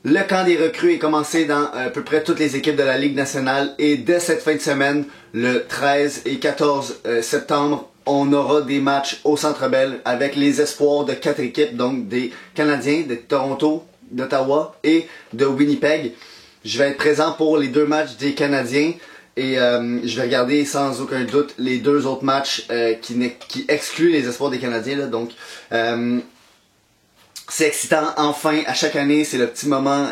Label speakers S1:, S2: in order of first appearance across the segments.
S1: Le camp des recrues est commencé dans à peu près toutes les équipes de la Ligue nationale et dès cette fin de semaine, le 13 et 14 septembre, on aura des matchs au Centre Bell avec les espoirs de 4 équipes, donc des Canadiens, de Toronto, d'Ottawa et de Winnipeg. Je vais être présent pour les 2 matchs des Canadiens et je vais regarder sans aucun doute les 2 autres matchs qui excluent les espoirs des Canadiens. Là, donc c'est excitant, enfin, à chaque année, c'est le petit moment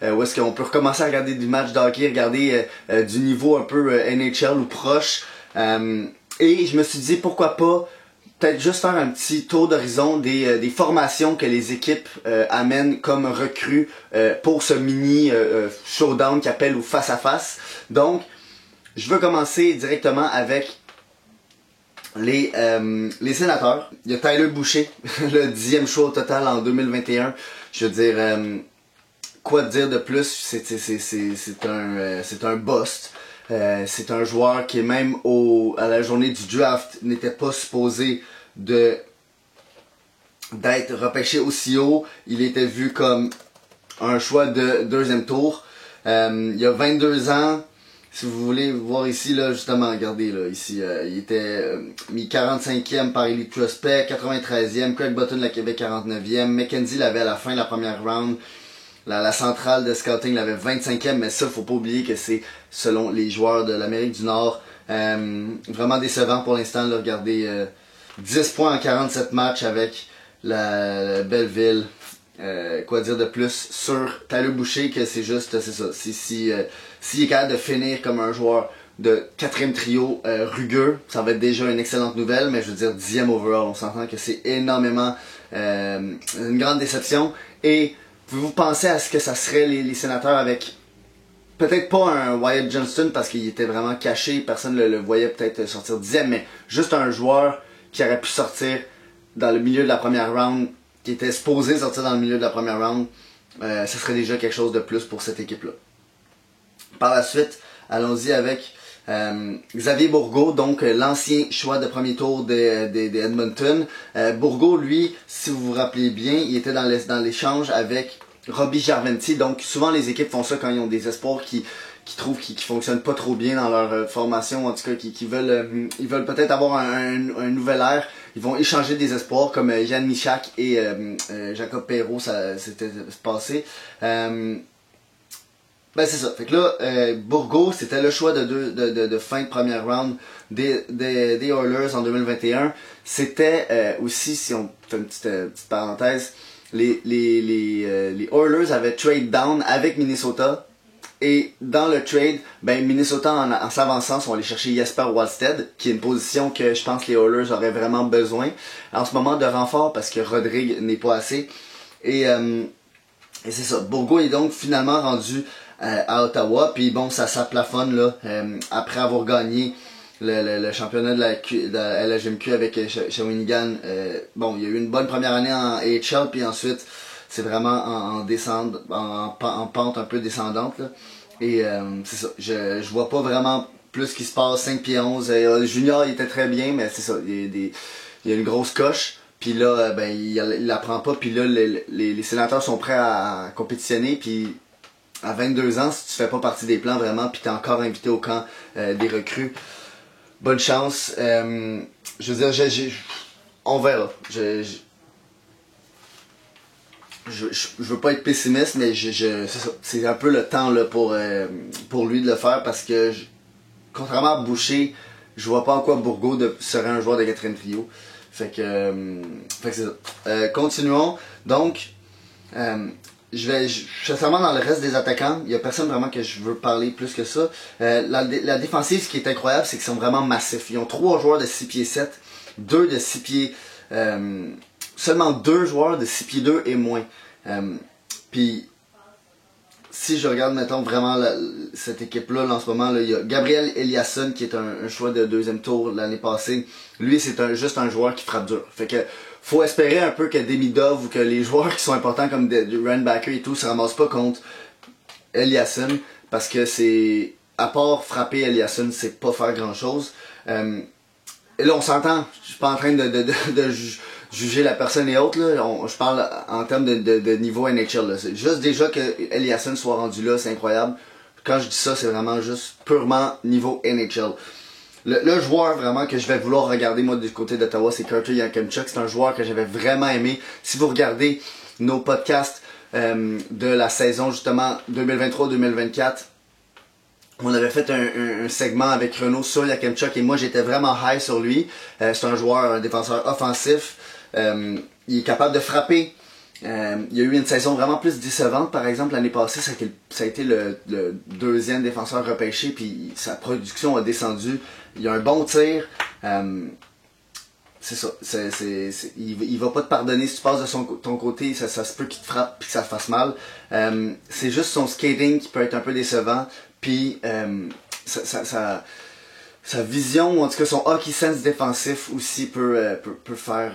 S1: où est-ce qu'on peut recommencer à regarder du match de hockey, regarder du niveau un peu NHL ou proche. Et je me suis dit, pourquoi pas, peut-être juste faire un petit tour d'horizon des formations que les équipes amènent comme recrues pour ce mini showdown qu'ils appellent ou face-à-face. Donc, je veux commencer directement avec les sénateurs. Il y a Tyler Boucher, le 10e choix au total en 2021. Je veux dire, quoi dire de plus? C'est un bust. C'est un joueur qui même à la journée du draft n'était pas supposé d'être repêché aussi haut. Il était vu comme un choix de 2e tour. Il a 22 ans. Si vous voulez voir ici, là, justement, regardez, là, ici, il était mis 45e par Elite Prospect, 93e, Craig Button, la Québec, 49e, McKenzie l'avait à la fin de la première round, la centrale de scouting l'avait 25e, mais ça, faut pas oublier que c'est selon les joueurs de l'Amérique du Nord. Vraiment décevant pour l'instant, là, regardez, 10 points en 47 matchs avec la Belleville. Quoi dire de plus sur Tyler Boucher, que c'est juste, c'est ça, s'il est capable de finir comme un joueur de 4e trio rugueux, ça va être déjà une excellente nouvelle, mais je veux dire 10e overall, on s'entend que c'est énormément une grande déception. Et pouvez-vous penser à ce que ça serait les sénateurs avec peut-être pas un Wyatt Johnston parce qu'il était vraiment caché, personne le voyait peut-être sortir 10e, mais juste un joueur qui aurait pu sortir dans le milieu de la première round, qui était supposé sortir dans le milieu de la première round, ça serait déjà quelque chose de plus pour cette équipe-là. Par la suite, allons-y avec Xavier Bourgault, donc l'ancien choix de premier tour des Edmonton. Bourgault, lui, si vous vous rappelez bien, il était dans l'échange avec Robbie Jarventie. Donc souvent les équipes font ça quand ils ont des espoirs qui trouvent qu'ils fonctionnent pas trop bien dans leur formation, en tout cas qui veulent ils veulent peut-être avoir un nouvel air. Ils vont échanger des espoirs comme Yann Michak et Jacob Perreault, ça s'était passé. Ben c'est ça. Fait que là, Bourgault, c'était le choix de fin de première round des Oilers en 2021. C'était aussi, si on fait une petite parenthèse, les Oilers avaient trade down avec Minnesota. Et dans le trade, ben Minnesota en s'avançant sont allés chercher Jesper Wallstedt, qui est une position que je pense que les Oilers auraient vraiment besoin en ce moment de renfort parce que Rodrigue n'est pas assez. Et c'est ça. Bourgault est donc finalement rendu à Ottawa. Puis bon, ça plafonne là après avoir gagné le championnat de la LHMQ avec Shawinigan. Bon, il y a eu une bonne première année en AHL, puis ensuite c'est vraiment en pente un peu descendante là. Et c'est ça, je vois pas vraiment plus ce qui se passe. 5 pieds 11, Junior il était très bien, mais c'est ça, il y a une grosse coche. Puis là, ben il la prend pas, puis là les sénateurs sont prêts à compétitionner, puis à 22 ans, si tu fais pas partie des plans vraiment, puis t'es encore invité au camp des recrues, bonne chance. Je veux dire, on verra. Je veux pas être pessimiste, mais c'est un peu le temps là pour lui de le faire parce que contrairement à Boucher, je vois pas en quoi Bourgault serait un joueur de 4e trio. Fait que c'est ça. Continuons. Donc, je suis sincèrement dans le reste des attaquants. Il y a personne vraiment que je veux parler plus que ça. La défensive, ce qui est incroyable, c'est qu'ils sont vraiment massifs. Ils ont 3 joueurs de 6 pieds 7, 2 de 6 pieds... seulement 2 joueurs de 6 pieds 2 et moins. Puis, si je regarde, mettons, vraiment cette équipe-là, en ce moment, là, il y a Gabriel Eliasson, qui est un choix de 2e tour l'année passée. Lui, c'est juste un joueur qui frappe dur. Fait que, faut espérer un peu que Demidov ou que les joueurs qui sont importants comme Randbacker et tout se ramassent pas contre Eliasson, parce que c'est, à part frapper Eliasson, c'est pas faire grand-chose. et là, on s'entend, je suis pas en train de juger la personne et autres, là. Je parle en termes de niveau NHL, là. C'est juste déjà que Eliasson soit rendu là, c'est incroyable. Quand je dis ça, c'est vraiment juste purement niveau NHL. Le joueur vraiment que je vais vouloir regarder moi du côté d'Ottawa, c'est Carter Yakemchuk. C'est un joueur que j'avais vraiment aimé. Si vous regardez nos podcasts de la saison justement 2023-2024, on avait fait un segment avec Renaud sur Yakemchuk et moi j'étais vraiment high sur lui. C'est un joueur, un défenseur offensif. Il est capable de frapper. Il y a eu une saison vraiment plus décevante, par exemple l'année passée, ça a été le deuxième défenseur repêché, puis sa production a descendu. Il a un bon tir. C'est ça. Il va pas te pardonner si tu passes de ton côté, ça se peut qu'il te frappe puis que ça te fasse mal. C'est juste son skating qui peut être un peu décevant. Puis sa vision, ou en tout cas son hockey sense défensif aussi peut faire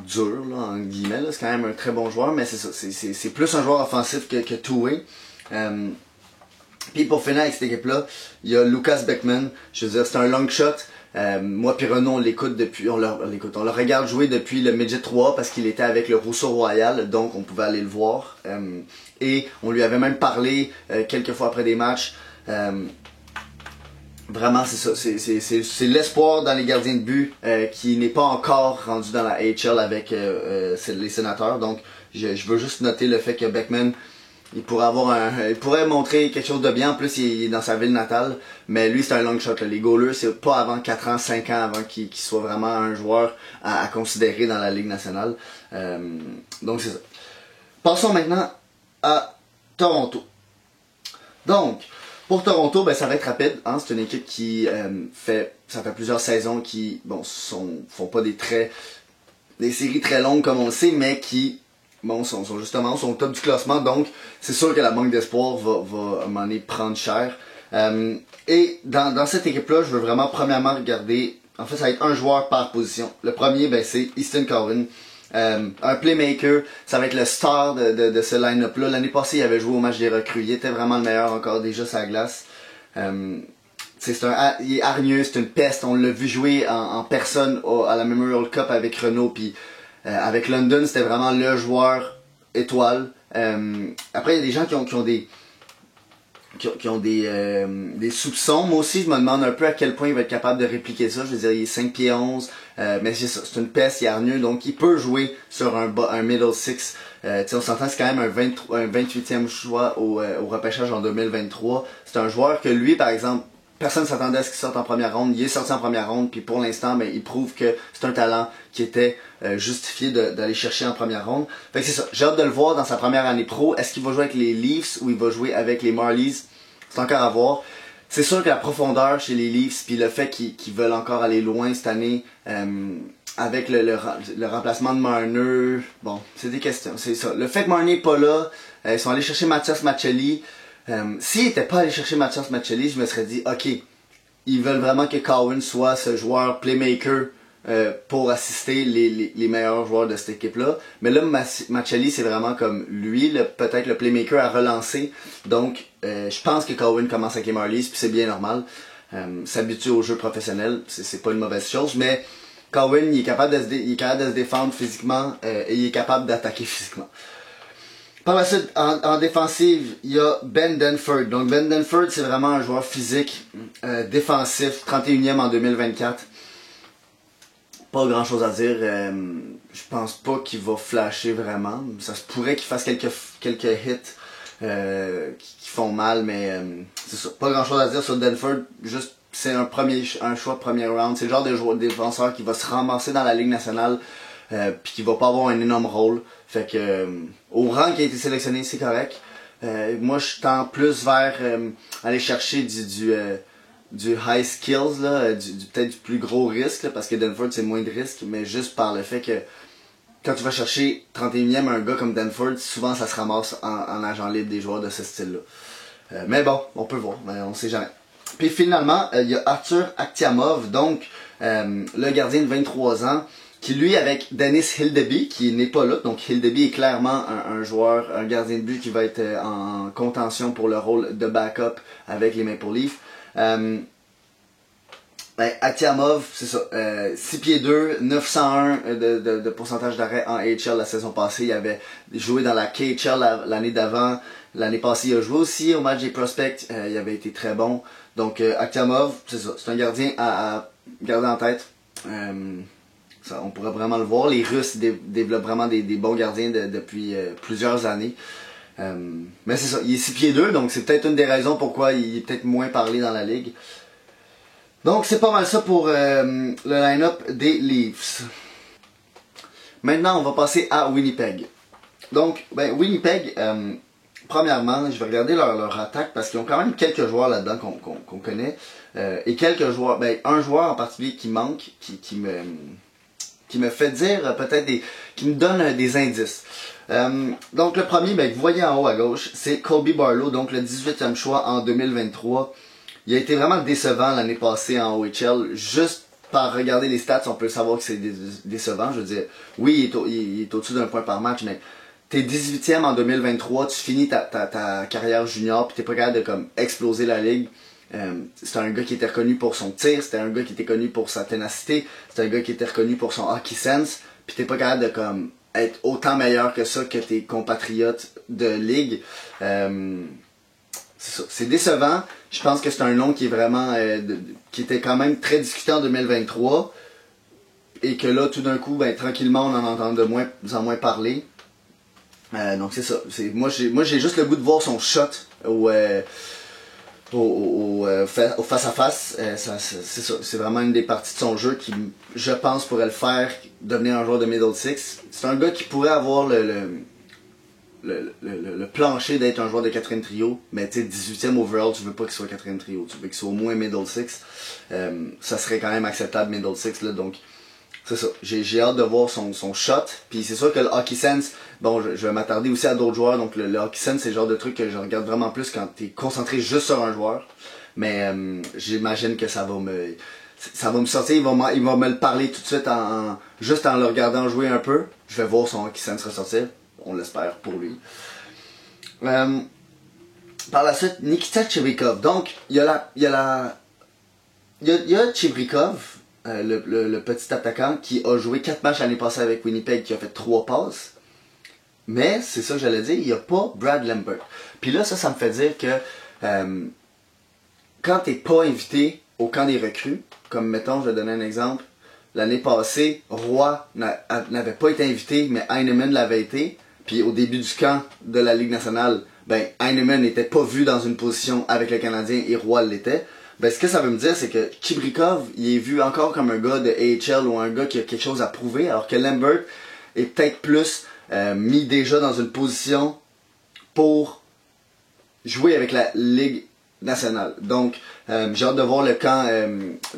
S1: dur, là, en guillemets. C'est quand même un très bon joueur, mais c'est ça. C'est plus un joueur offensif que two-way. Puis pour finir avec cette équipe-là, il y a Lucas Beckman. Je veux dire, c'est un long shot. Moi puis Renaud, on l'écoute depuis, on le regarde jouer depuis le Midget 3 parce qu'il était avec le Rousseau Royal, donc on pouvait aller le voir. Et on lui avait même parlé quelques fois après des matchs. Vraiment, c'est ça. C'est l'espoir dans les gardiens de but qui n'est pas encore rendu dans la AHL avec les Sénateurs. Donc, je veux juste noter le fait que Beckman, il pourrait montrer quelque chose de bien. En plus, il est dans sa ville natale. Mais lui, c'est un long shot. Là. Les goalers, c'est pas avant 4 ans, 5 ans avant qu'il soit vraiment un joueur à considérer dans la Ligue nationale. Donc, c'est ça. Passons maintenant à Toronto. Donc, pour Toronto, ben, ça va être rapide. Hein? C'est une équipe qui ça fait plusieurs saisons qui font pas des séries très longues comme on le sait, mais qui sont justement au top du classement. Donc, c'est sûr que la manque d'espoir va m'en prendre cher. Et dans cette équipe-là, je veux vraiment premièrement regarder. En fait, ça va être un joueur par position. Le premier, ben, c'est Easton Cowan. Un playmaker, ça va être le star de ce line-up-là. L'année passée, il avait joué au match des recrues. Il était vraiment le meilleur encore déjà sur la glace. Il est hargneux, c'est une peste. On l'a vu jouer en personne à la Memorial Cup avec Renault. Puis avec London, c'était vraiment le joueur étoile. Après, il y a des gens qui ont des soupçons. Moi aussi, je me demande un peu à quel point il va être capable de répliquer ça. Je veux dire, il est 5 pieds 11. Mais c'est ça, c'est une peste, il est hargneux, donc il peut jouer sur un middle six. On s'entend, c'est quand même un 28e choix au repêchage en 2023. C'est un joueur que lui, par exemple, personne ne s'attendait à ce qu'il sorte en première ronde. Il est sorti en première ronde, puis pour l'instant, ben, il prouve que c'est un talent qui était justifié d'aller chercher en première ronde. Fait que c'est ça, j'ai hâte de le voir dans sa première année pro. Est-ce qu'il va jouer avec les Leafs ou il va jouer avec les Marlies? C'est encore à voir. C'est sûr que la profondeur chez les Leafs, puis le fait qu'ils veulent encore aller loin cette année, avec le remplacement de Marner, bon, c'est des questions, c'est ça. Le fait que Marner n'est pas là, ils sont allés chercher Mathias Maccelli. S'ils n'étaient pas allés chercher Mathias Maccelli, je me serais dit, ok, ils veulent vraiment que Cowan soit ce joueur playmaker pour assister les meilleurs joueurs de cette équipe-là. Mais là, Maccelli, c'est vraiment comme lui, peut-être le playmaker à relancer. Donc, je pense que Cowan commence avec les Marlies, puis c'est bien normal. S'habituer au jeu professionnel, c'est pas une mauvaise chose, mais Cowan, il est capable de se défendre physiquement et il est capable d'attaquer physiquement. Par la suite, en défensive, il y a Ben Denford. Donc Ben Denford, c'est vraiment un joueur physique, défensif, 31e en 2024. Pas grand chose à dire. Je pense pas qu'il va flasher vraiment. Ça se pourrait qu'il fasse quelques hits qui font mal, mais c'est ça. Pas grand chose à dire sur Denford. Juste, c'est un choix premier round. C'est le genre de défenseur qui va se ramasser dans la Ligue nationale puis qui va pas avoir un énorme rôle. Fait que au rang qui a été sélectionné, c'est correct. Moi, je tends plus vers aller chercher du high skills, là, peut-être du plus gros risque, là, parce que Denford c'est moins de risque, mais juste par le fait que quand tu vas chercher 31e un gars comme Denford, souvent ça se ramasse en agent libre des joueurs de ce style-là. Mais bon, on peut voir, mais on sait jamais. Puis finalement, il y a Arthur Akhtiamov, donc le gardien de 23 ans, qui lui avec Dennis Hildeby, qui n'est pas là, donc Hildeby est clairement un joueur, un gardien de but qui va être en contention pour le rôle de backup avec les Maple Leafs. Ben, Akhtiamov, c'est ça. 6 pieds 2, 901 de pourcentage d'arrêt en AHL la saison passée. Il avait joué dans la KHL l'année d'avant. L'année passée, il a joué aussi au match des prospects. Il avait été très bon. Donc, Akhtiamov, c'est ça. C'est un gardien à garder en tête. Ça, on pourrait vraiment le voir. Les Russes développent vraiment des bons gardiens depuis plusieurs années. Mais c'est ça. Il est 6 pieds 2, donc c'est peut-être une des raisons pourquoi il est peut-être moins parlé dans la ligue. Donc, c'est pas mal ça pour le line-up des Leafs. Maintenant, on va passer à Winnipeg. Donc, ben, Winnipeg, premièrement, je vais regarder leur attaque parce qu'ils ont quand même quelques joueurs là-dedans qu'on connaît. Et quelques joueurs, ben, un joueur en particulier qui manque, qui me fait dire peut-être qui me donne des indices. Donc, le premier, ben, vous voyez en haut à gauche, c'est Colby Barlow, donc le 18e choix en 2023. Il a été vraiment décevant l'année passée en OHL. Juste par regarder les stats, on peut savoir que c'est décevant. Je veux dire, oui, il est au-dessus d'un point par match, mais t'es 18e en 2023, tu finis ta carrière junior, puis t'es pas capable de comme exploser la ligue. C'était un gars qui était reconnu pour son tir, c'était un gars qui était connu pour sa ténacité, c'était un gars qui était reconnu pour son hockey sense, puis t'es pas capable de comme être autant meilleur que ça que tes compatriotes de ligue. C'est décevant. Je pense que c'est un nom qui est vraiment qui était quand même très discuté en 2023 et que là tout d'un coup ben tranquillement on en entend de moins en moins parler. Donc c'est ça. Moi j'ai juste le goût de voir son shot au face à face. C'est ça. C'est vraiment une des parties de son jeu qui je pense pourrait le faire devenir un joueur de middle six. C'est un gars qui pourrait avoir le plancher d'être un joueur de 4e trio, mais tu sais, 18e overall, tu veux pas qu'il soit 4e trio, tu veux qu'il soit au moins middle six. Ça serait quand même acceptable middle six, là, donc c'est ça. J'ai hâte de voir son shot, puis c'est sûr que le hockey sense, bon, je vais m'attarder aussi à d'autres joueurs, donc le hockey sense, c'est le genre de truc que je regarde vraiment plus quand t'es concentré juste sur un joueur, mais j'imagine que ça va me sortir, il va me le parler tout de suite juste en le regardant jouer un peu. Je vais voir son hockey sense ressortir. On l'espère pour lui. Par la suite, Nikita Chibrikov. Donc, il y a Chibrikov, le petit attaquant, qui a joué 4 matchs l'année passée avec Winnipeg, qui a fait 3 passes. Mais, c'est ça que j'allais dire, il n'y a pas Brad Lambert. Puis là, ça me fait dire que quand t'es pas invité au camp des recrues, comme mettons, je vais donner un exemple, l'année passée, Roy n'avait pas été invité, mais Heinemann l'avait été. Puis au début du camp de la Ligue nationale, ben Heinemann n'était pas vu dans une position avec le Canadien et Roy l'était. Ben ce que ça veut me dire, c'est que Chibrikov, il est vu encore comme un gars de AHL ou un gars qui a quelque chose à prouver, alors que Lambert est peut-être plus mis déjà dans une position pour jouer avec la Ligue nationale. Donc, j'ai hâte de voir le camp,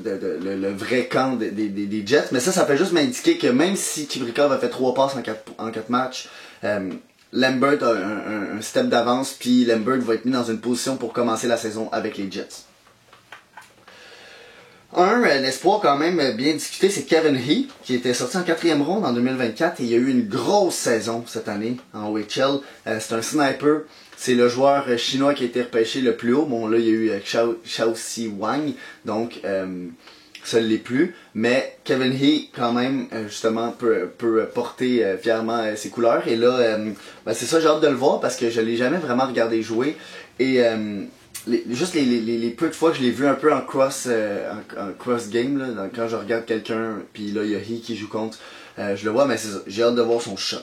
S1: le vrai camp des Jets. Mais ça fait juste m'indiquer que même si Chibrikov a fait 3 passes en 4 matchs, Lambert a un step d'avance, puis Lambert va être mis dans une position pour commencer la saison avec les Jets. L'espoir quand même bien discuté, c'est Kevin He, qui était sorti en 4e ronde en 2024 et il a eu une grosse saison cette année en OHL. C'est un sniper. C'est le joueur chinois qui a été repêché le plus haut. Bon, là, il y a eu Xiao Si Wang, donc ça ne l'est plus. Mais Kevin He, quand même, justement, peut porter fièrement ses couleurs. Et là, ben, c'est ça, j'ai hâte de le voir parce que je l'ai jamais vraiment regardé jouer. Et juste les peu de fois que je l'ai vu un peu en cross game, là, quand je regarde quelqu'un, puis là, il y a He qui joue contre, je le vois, mais c'est ça, j'ai hâte de voir son shot.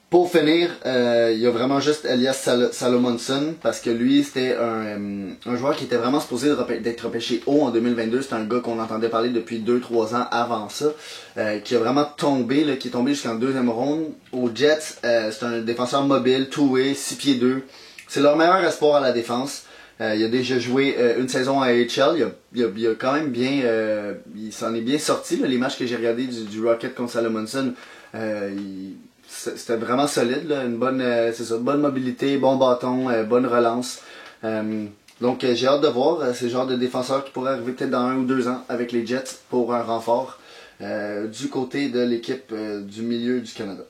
S1: Pour finir, il y a vraiment juste Elias Salomonson, parce que lui, c'était un joueur qui était vraiment supposé d'être repêché haut en 2022. C'est un gars qu'on entendait parler depuis 2-3 ans avant ça, qui a vraiment tombé, là, qui est tombé jusqu'en 2e ronde. Aux Jets, c'est un défenseur mobile, two-way, 6 pieds 2. C'est leur meilleur espoir à la défense. Il a déjà joué une saison à AHL. Il a quand même bien... il s'en est bien sorti. Là, les matchs que j'ai regardés du Rocket contre Salomonson, c'était vraiment solide, là, une bonne mobilité, bon bâton, bonne relance. Donc j'ai hâte de voir ce genre de défenseur qui pourrait arriver peut-être dans 1 ou 2 ans avec les Jets pour un renfort du côté de l'équipe du milieu du Canada.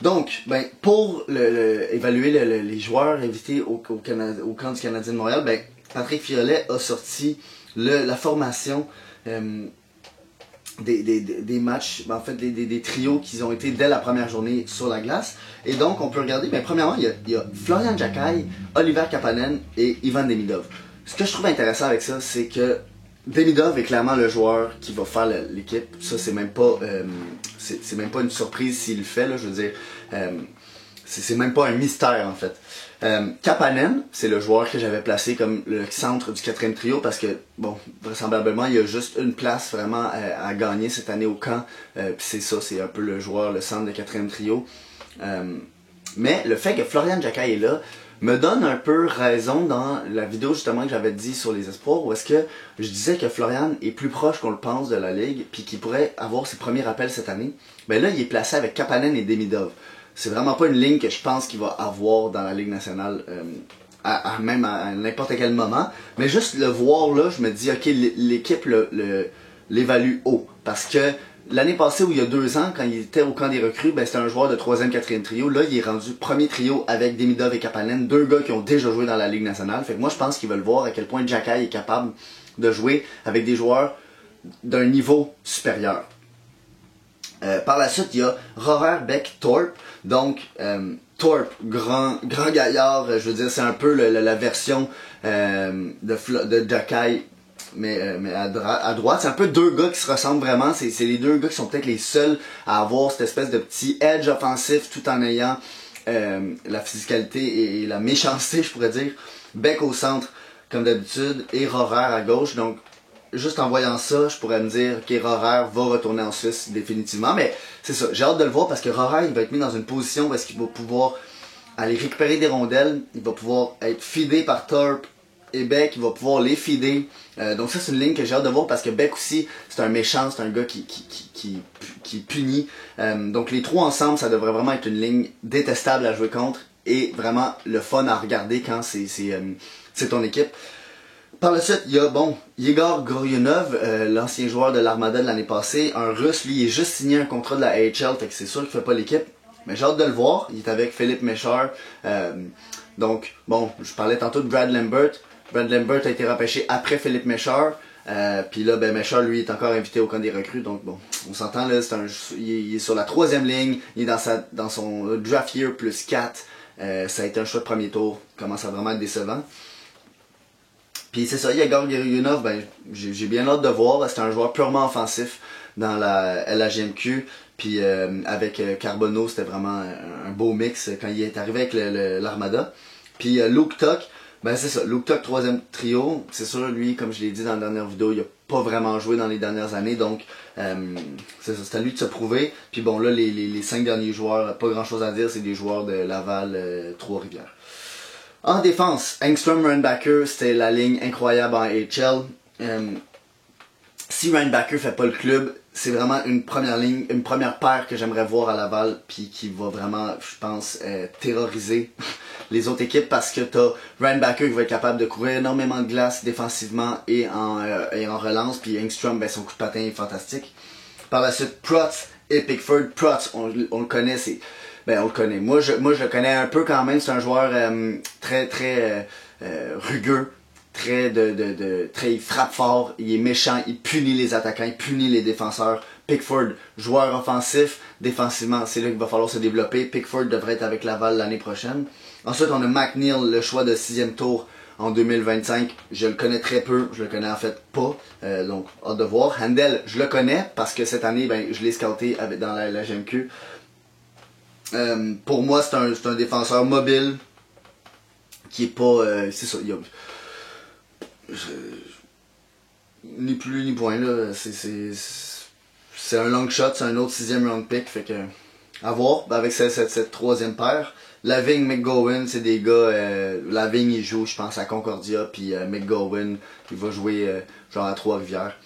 S1: Donc, ben, pour évaluer les joueurs invités au camp du Canadien de Montréal, ben, Patrick Fiolet a sorti la formation des matchs, en fait des trios qui ont été dès la première journée sur la glace. Et donc on peut regarder, mais premièrement il y a Florian Jackai, Oliver Kapanen et Ivan Demidov. Ce que je trouve intéressant avec ça, c'est que Demidov est clairement le joueur qui va faire l'équipe. Ça c'est même pas une surprise s'il le fait, là, je veux dire. C'est même pas un mystère en fait. Kapanen, c'est le joueur que j'avais placé comme le centre du 4e trio parce que, bon, vraisemblablement, il y a juste une place vraiment à gagner cette année au camp. Puis c'est ça, c'est un peu le joueur, le centre de 4e trio. Mais le fait que Florian Jackai est là me donne un peu raison dans la vidéo justement que j'avais dit sur les espoirs où est-ce que je disais que Florian est plus proche qu'on le pense de la ligue puis qu'il pourrait avoir ses premiers rappels cette année. Ben là, il est placé avec Kapanen et Demidov. C'est vraiment pas une ligne que je pense qu'il va avoir dans la Ligue nationale, même à n'importe quel moment. Mais juste le voir là, je me dis, ok, l'équipe l'évalue haut. Parce que l'année passée, où il y a 2 ans, quand il était au camp des recrues, ben, c'était un joueur de 3e, 4e trio. Là, il est rendu premier trio avec Demidov et Kapanen, 2 gars qui ont déjà joué dans la Ligue nationale. Fait que moi, je pense qu'ils veulent voir à quel point Jackai est capable de jouer avec des joueurs d'un niveau supérieur. Par la suite, il y a Rorer Beck Thorpe. Donc, Thorpe, grand gaillard, je veux dire, c'est un peu la version de Jackai, mais à droite. C'est un peu 2 gars qui se ressemblent vraiment. C'est les 2 gars qui sont peut-être les seuls à avoir cette espèce de petit edge offensif tout en ayant la physicalité et la méchanceté, je pourrais dire. Beck au centre, comme d'habitude, et Rorer à gauche. Donc, juste en voyant ça, je pourrais me dire que Rorer va retourner en Suisse définitivement. Mais c'est ça, j'ai hâte de le voir parce que Rorer, il va être mis dans une position où est-ce qu'il va pouvoir aller récupérer des rondelles. Il va pouvoir être feedé par Thorpe et Beck. Il va pouvoir les feeder. Donc ça, c'est une ligne que j'ai hâte de voir parce que Beck aussi, c'est un méchant, c'est un gars qui punit. Donc les 3 ensemble, ça devrait vraiment être une ligne détestable à jouer contre et vraiment le fun à regarder quand c'est ton équipe. Par la suite, il y a, Yegor Goryunov, l'ancien joueur de l'Armada de l'année passée, un Russe, lui, il est juste signé un contrat de la AHL, fait que c'est sûr qu'il fait pas l'équipe. Mais j'ai hâte de le voir, il est avec Philippe Méchard. Donc, je parlais tantôt de Brad Lambert. Brad Lambert a été repêché après Philippe Méchard. Puis là, Méchard, lui, est encore invité au camp des recrues. Donc, on s'entend, là, il est sur la 3e ligne, il est dans son draft year plus 4. Ça a été un choix de premier tour, il commence à vraiment être décevant. Puis c'est ça, Yegor Goryunov, j'ai bien hâte de voir. C'est un joueur purement offensif dans la LHMQ. Puis avec Carbonneau, c'était vraiment un beau mix quand il est arrivé avec l'Armada. Puis Luke Tuch, c'est ça, Luke Tuch 3e trio. C'est sûr, lui, comme je l'ai dit dans la dernière vidéo, il a pas vraiment joué dans les dernières années. Donc c'est ça, c'est à lui de se prouver. Puis là, les 5 derniers joueurs, pas grand chose à dire, c'est des joueurs de Laval, Trois-Rivières. En défense, Engstrom, Reinbacher, c'était la ligne incroyable en AHL. Si Reinbacher fait pas le club, c'est vraiment une première paire que j'aimerais voir à Laval, puis qui va vraiment, je pense, terroriser les autres équipes parce que t'as Reinbacher qui va être capable de couvrir énormément de glace défensivement et en relance, puis Engstrom, son coup de patin est fantastique. Par la suite, Protz et Pickford. Protz, on le connaît, on le connaît. Moi, je le connais un peu quand même. C'est un joueur très rugueux, il frappe fort, il est méchant, il punit les attaquants, il punit les défenseurs. Pickford, joueur offensif, défensivement, c'est là qu'il va falloir se développer. Pickford devrait être avec Laval l'année prochaine. Ensuite, on a McNeil, le choix de 6e tour en 2025. Je le connais très peu, je le connais en fait pas, donc hâte de voir. Handel, je le connais parce que cette année, je l'ai scouté dans la GMQ. Pour moi, c'est un défenseur mobile qui est pas, c'est ça, ni plus ni point là, c'est un long shot, c'est un autre 6e round pick, fait que à voir avec cette 3e paire. Lavigne, McGowan, c'est des gars, Lavigne il joue je pense à Concordia, puis McGowan il va jouer genre à Trois-Rivières.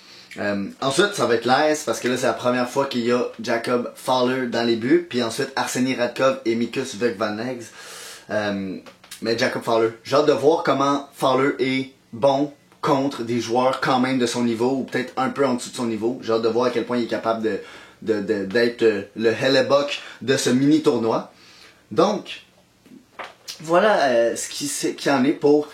S1: Ensuite, ça va être l'AS parce que là, c'est la première fois qu'il y a Jacob Fowler dans les buts. Puis ensuite, Arseny Radkov et Mikus Vekvanegz. Mais Jacob Fowler, j'ai hâte de voir comment Fowler est bon contre des joueurs quand même de son niveau ou peut-être un peu en dessous de son niveau. J'ai hâte de voir à quel point il est capable d'être le Hellebuck de ce mini-tournoi. Donc, voilà ce qui en est pour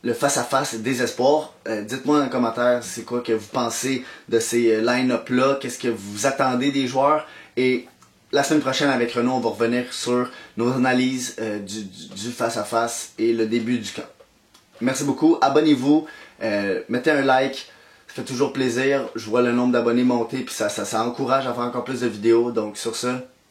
S1: le face-à-face des espoirs. Dites-moi dans les commentaires c'est quoi que vous pensez de ces line-up là, qu'est-ce que vous attendez des joueurs, et la semaine prochaine avec Renaud on va revenir sur nos analyses du face-à-face et le début du camp. Merci beaucoup, abonnez-vous, mettez un like, ça fait toujours plaisir, je vois le nombre d'abonnés monter puis ça encourage à faire encore plus de vidéos, donc sur ce,